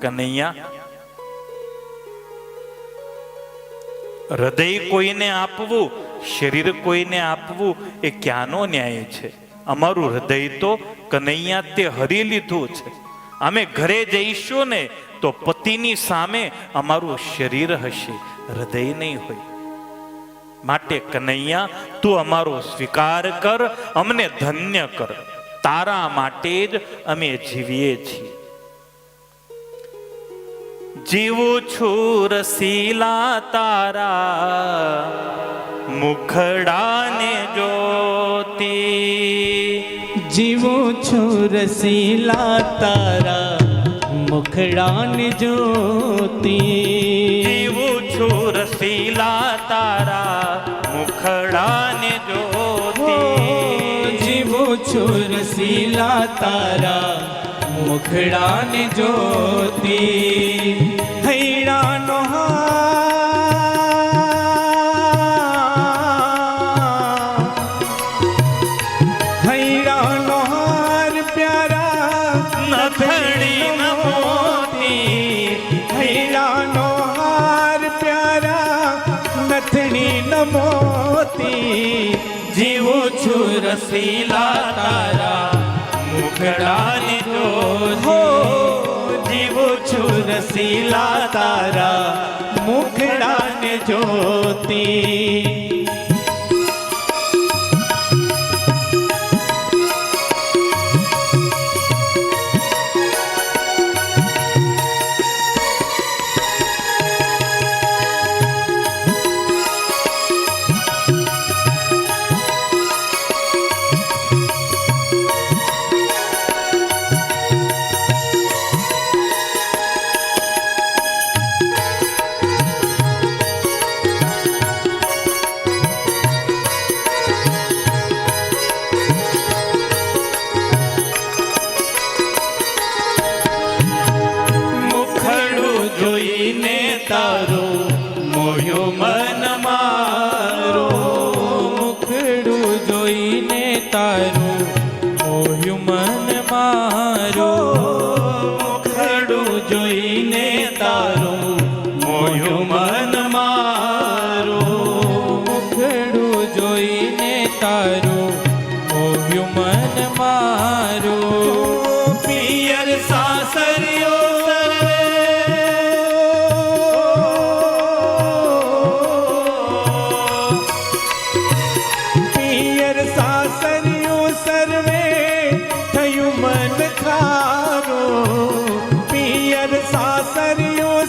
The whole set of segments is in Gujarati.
કનૈયા, હૃદય કોઈને આપવું, શરીર કોઈને આપવું એ ક્યાંનો ન્યાય છે? અમારું હૃદય તો કનૈયા તે હરી લીધું છે. અમે ઘરે જઈશું ને તો પતિની સામે અમારું શરીર હશે, હૃદય નહીં હોય. માટે કનૈયા, તું અમારો સ્વીકાર કર, અમને ધન્ય કર. તારા માટે જ અમે જીવીએ છીએ. જીવું છું રસીલા તારા મુખડાને જોતી. જીવું છું રસીલા તારા મુખડાને જોતી. જીવું છું રસીલા તારા મુખડાને જોતી. જીવું છું રસીલા તારા મુખડાને જોતી. હૈરાનો હૈરાનો હાર પ્યારા નથણી ન મોતી. હૈરાનો હાર પ્યારા નથણી ન મોતી. જીવું છું રસીલા તારા મુખડાને જોતી. જીવું છું રસીલા તારા મુખડાને જોતી. તારું મોયો મન મારો. મુખડું જોઈને તારું મોહ્યું મન મારો. મુખડું જોઈને તારું મોયો મન મારો. મુખડું જોઈને તારું મોહ્યું મન મારો. પિયર સાસરિયો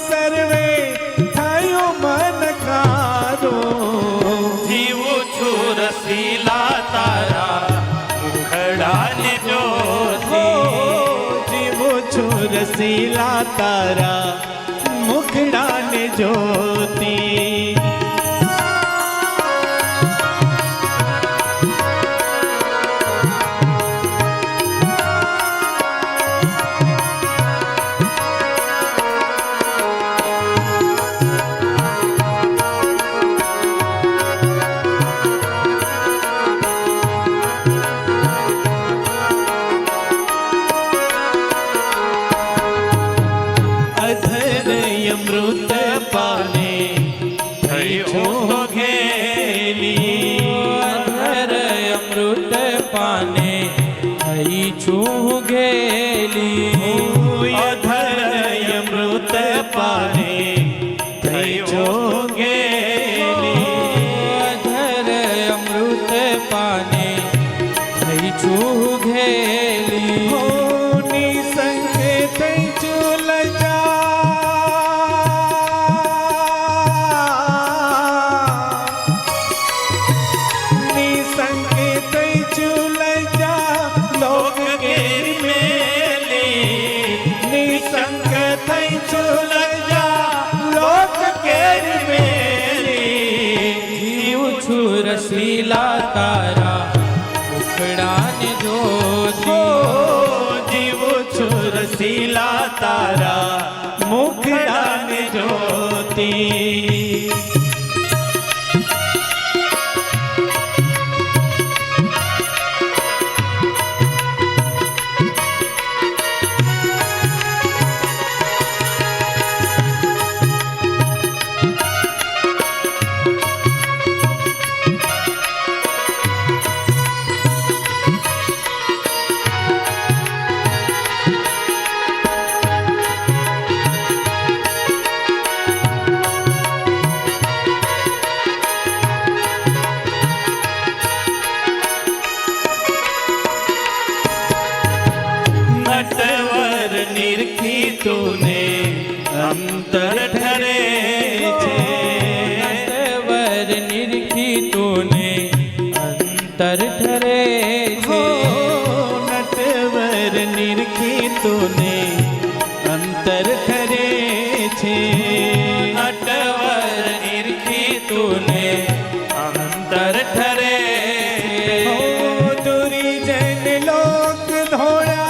સર્વે થયો મન ખારો. જીવું છું રસીલા તારા મુખડાને જોતી. જીવું છું રસીલા તારા મુખડાને જોતી. અમૃત પાને થઈ છું ઘેલી. અધર અમૃત પાને થઈ છું ઘેલી. અધર અમૃત પાને થઈ છું ઘેલી. અધર અમૃત પાને થઈ છું ઘેલી. નિસંગે થઈ છું લજા. રસીલા તારા મુખડાને જોતી. જીવું છું રસીલા તારા મુખડાને જોતી. નિરખી તુને અંતર ઠરે છે. નટવર નિરખી તુને અંતર ઠરે હો છે. નટવર નિરખી તુને અંતર ઠરે છે. નટવર નિરખી તુને અંતર ઠરે હો છે. દુરીજન લોક ધોળા,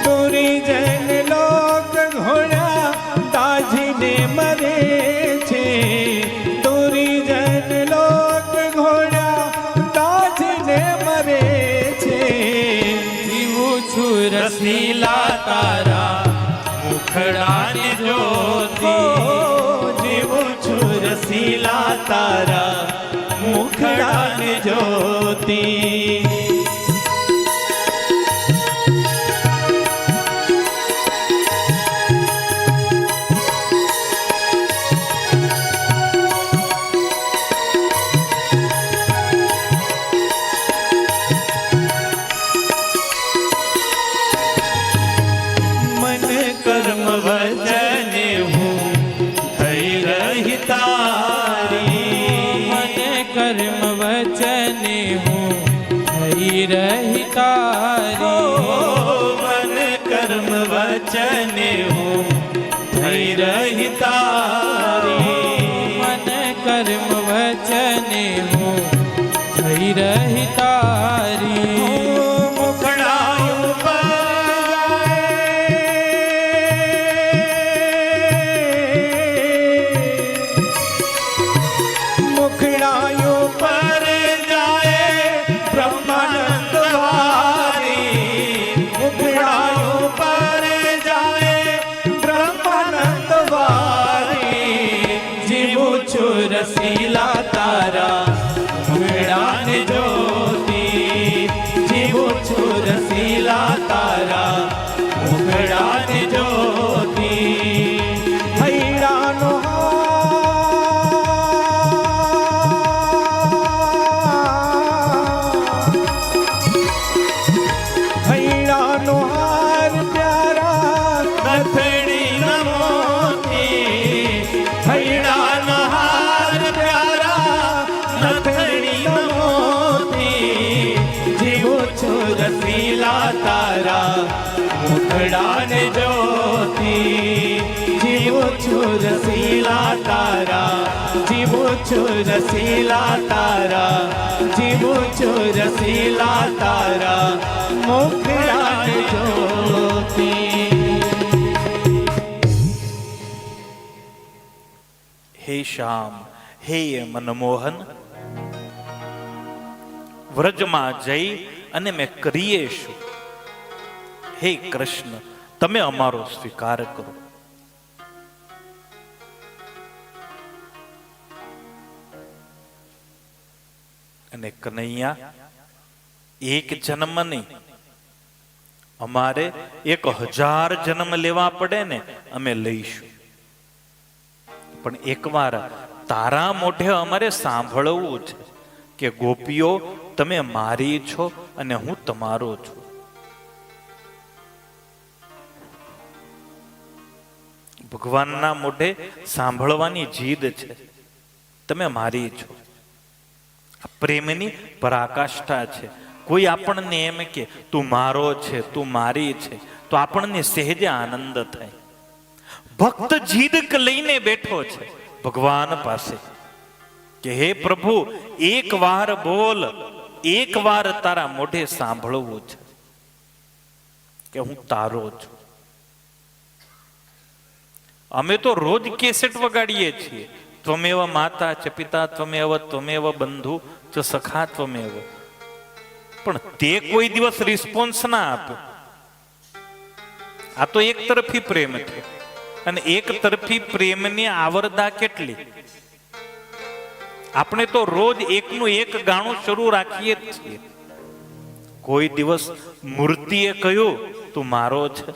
દુરીજન લોક ઘોડા દાઝીને મરે છે. દુરીજન લોક ઘોડા દાઝીને મરે છે. જીવું છું રસીલા તારા મુખડાને હો જોતી. જીવું છું રસીલા તારા મુખડાને જોતી. મન કર્મ વચન હું થઈ રહી તારી. મને કર્મ વચને હું થઈ રહી તારી. મન કર્મ વચન હું થઈ રહી તારી. મને કર્મ વચને હું થઈ રહી તારી. મુખડાયું મુખડાયું પર જાય બ્રહ્માનંદ વારી. મુખડાયું પર જાય બ્રહ્માનંદ વારી. જીવું છું રસીલા તારા મુખડાને જોતી. જીવું છું રસીલા તારા મુખડાને જોતી. હૈડાનો હૈડાનો હાર પ્યારા નથડી નમોતી. હૈડાનો હાર પ્યારા નથડી નમોતી. જીવું છું રસીલા તારા મુખડાને જોતી. જીવું છું રસીલા તારા. જીવું છું રસીલા તારા. જીવું છું રસીલા તારા મુખડાને જોતી. હે શ્યામ, હે મનમોહન, વ્રજમાં જઈ અને મેં કરીએ શું? હે કૃષ્ણ, તમે અમારો સ્વીકાર કરો. અને કનૈયા, એક જન્મ નહીં, અમારે 1000 જન્મ લેવા પડે ને અમે લઈશું, પણ એકવાર તારા મોઢે અમારે સાંભળવું છે કે ગોપીઓ તમે મારી છો અને હું તમારો છું. ભગવાનના મોઢે સાંભળવાની જીદ છે, તમે મારી છો. પ્રેમની પરાકાષ્ઠા છે. કોઈ આપણને એમ કે તું મારો છે, તું મારી છે, તો આપણને સહેજે આનંદ થાય. ભક્ત જીદ લઈને બેઠો છે ભગવાન પાસે કે હે પ્રભુ, એક વાર બોલ, એક વાર તારા મોઢે સાંભળવું છે કે હું તારો છું. અમે તો રોજ કેસેટ વગાડીએ છીએ, ત્વમેવ માતા ચ પિતા ત્વમેવ બંધુ ચ સખા ત્વમેવ, પણ તે કોઈ દિવસ રિસ્પોન્સ ના આપ્યો. આ તો એક તરફી પ્રેમ છે, અને એક તરફી પ્રેમની આવરદા કેટલી. આપણે તો રોજ એકનું એક ગાણું શરૂ રાખીએ જ છીએ. કોઈ દિવસ મૂર્તિએ કહ્યું તું મારો છે?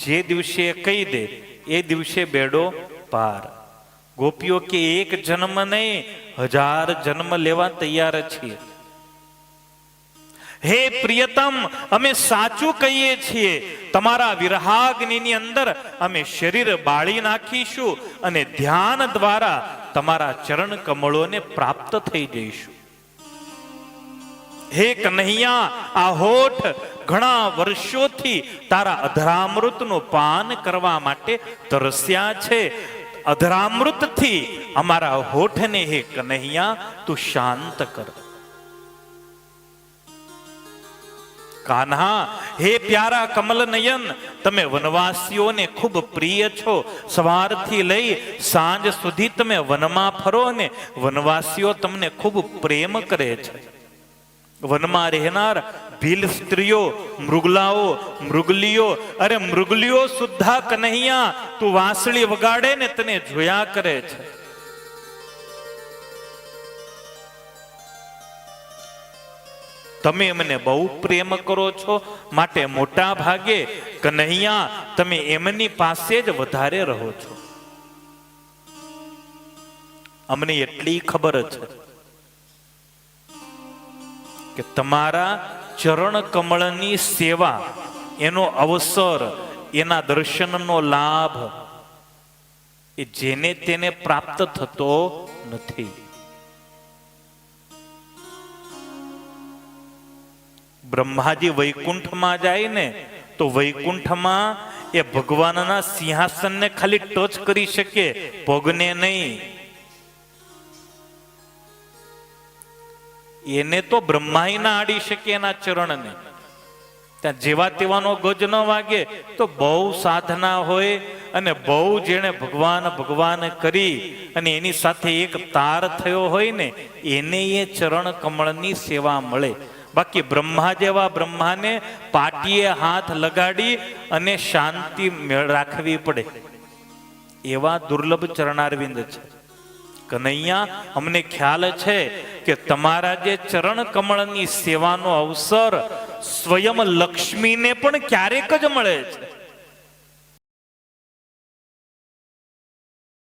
જે દિવસે કહી દે એ દિવસે બેડો પાર. ગોપીઓ કે એક જન્મ નહીં, 1000 જન્મ લેવા તૈયાર છીએ. હે પ્રિયતમ, અમે સાચું કહીએ છીએ, તમારા વિરહાગ્નિની અંદર અમે શરીર બાળી નાખીશું અને ધ્યાન દ્વારા તમારા ચરણ કમળોને પ્રાપ્ત થઈ જઈશું. હે કન્હૈયા, આ હોઠ ઘણા વર્ષોથી તારા અધરામૃતનું પાન કરવા માટે તરસ્યા છે. અધરામૃતથી અમારા હોઠને હે કન્હૈયા તું શાંત કર. કાન્હા, હે પ્યારા કમલ નયન, તમે વનવાસીઓને ખૂબ પ્રિય છો. સવારથી લઈ સાંજ સુધી તમે વનમાં ફરો અને વનવાસીઓ તમને ખૂબ પ્રેમ કરે છે. વનમાં રહેનાર ભીલ સ્ત્રીઓ, મૃગલાઓ, મૃગલીઓ, અરે મૃગલીઓ સુદ્ધા કન્હૈયા તું વાંસળી વગાડે ને તને જોયા કરે છે. તમે એમને બહુ પ્રેમ કરો છો, માટે મોટા ભાગે કન્હૈયા તમે એમની પાસે જ વધારે રહો છો. અમને એટલી ખબર છે કે તમારા ચરણ કમળની સેવા, એનો અવસર, એના દર્શનનો લાભ એ જેને તેને પ્રાપ્ત થતો નથી. બ્રહ્માજી વૈકુંઠમાં જાય ને તો વૈકુંઠમાં એ ભગવાનના સિંહાસનને ખાલી ટચ કરી શકે, પગને નહીં. એને તો બ્રહ્માય ના આડી શકે એના ચરણને. ત્યાં જેવા તેવાનો ગજ ન વાગે. તો બહુ સાધના હોય અને બહુ જેણે ભગવાન ભગવાન કરી અને એની સાથે એક તાર થયો હોય ને એને એ ચરણ કમળની સેવા મળે. બાકી બ્રહ્મા જેવા બ્રહ્માને પાટીએ હાથ લગાડી અને શાંતિ રાખવી પડે એવા દુર્લભ ચરણારવિંદ છે. કનૈયા, અમને ખ્યાલ છે કે તમારા જે ચરણ કમળની સેવાનો અવસર સ્વયં લક્ષ્મીને પણ ક્યારેક જ મળે છે.